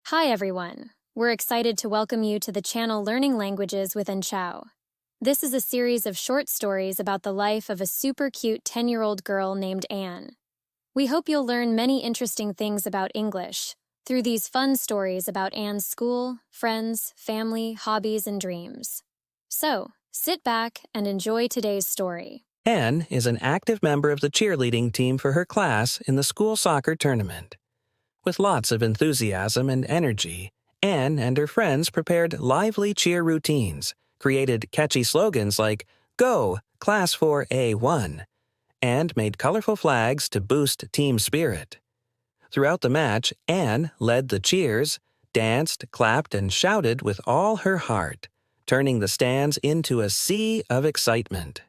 Hi everyone! We're excited to welcome you to the channel Learning Languages with Enchao. This is a series of short stories about the life of a super cute 10-year-old girl named Anne. We hope you'll learn many interesting things about English through these fun stories about Anne's school, friends, family, hobbies, and dreams. So, sit back and enjoy today's story. Anne is an active member of the cheerleading team for her class in the school soccer tournament. With lots of enthusiasm and energy, Anne and her friends prepared lively cheer routines, created catchy slogans like "Go, Class 4A1," and made colorful flags to boost team spirit. Throughout the match, Anne led the cheers, danced, clapped, and shouted with all her heart, turning the stands into a sea of excitement.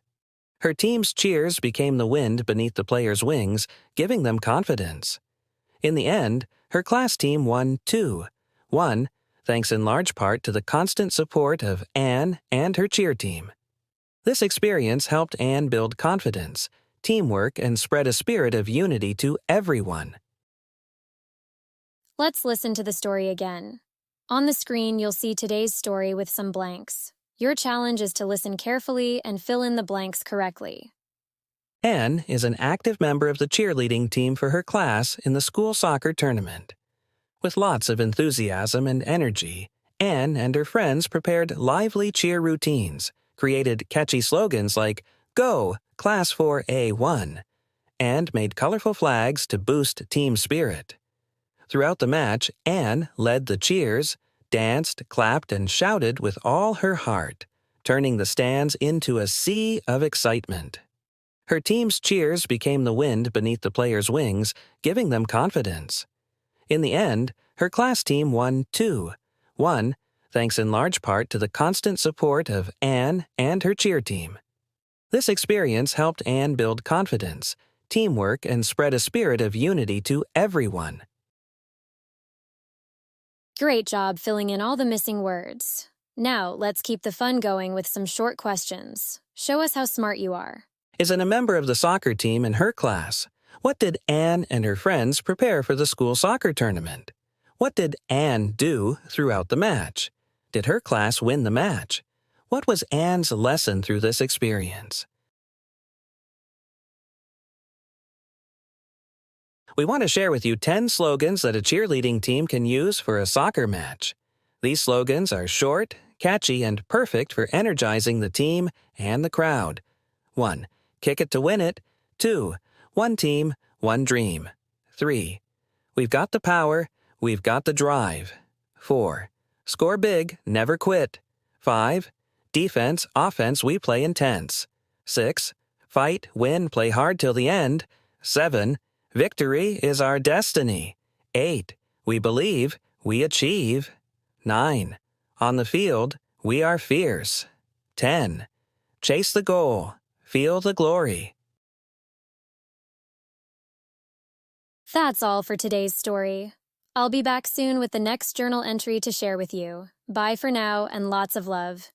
Her team's cheers became the wind beneath the players' wings, giving them confidence. In the end, her class team won 2-1, thanks in large part to the constant support of Anne and her cheer team. This experience helped Anne build confidence, teamwork, and spread a spirit of unity to everyone. Let's listen to the story again. On the screen, you'll see today's story with some blanks. Your challenge is to listen carefully and fill in the blanks correctly. Anne is an active member of the cheerleading team for her class in the school soccer tournament. With lots of enthusiasm and energy, Anne and her friends prepared lively cheer routines, created catchy slogans like "Go, Class 4A1," and made colorful flags to boost team spirit. Throughout the match, Anne led the cheers, danced, clapped, and shouted with all her heart, turning the stands into a sea of excitement. Her team's cheers became the wind beneath the players' wings, giving them confidence. In the end, her class team won 2-1, thanks in large part to the constant support of Anne and her cheer team. This experience helped Anne build confidence, teamwork, and spread a spirit of unity to everyone. Great job filling in all the missing words. Now, let's keep the fun going with some short questions. Show us how smart you are. Is a member of the soccer team in her class. What did Anne and her friends prepare for the school soccer tournament? What did Anne do throughout the match? Did her class win the match? What was Anne's lesson through this experience? We want to share with you 10 slogans that a cheerleading team can use for a soccer match. These slogans are short, catchy, and perfect for energizing the team and the crowd. 1. Kick it to win it. 2. One team, one dream. 3. We've got the power, we've got the drive. 4. Score big, never quit. 5. Defense, offense, we play intense. 6. Fight, win, play hard till the end. 7. Victory is our destiny. 8. We believe, we achieve. 9. On the field, we are fierce. 10. Chase the goal, feel the glory. That's all for today's story. I'll be back soon with the next journal entry to share with you. Bye for now and lots of love.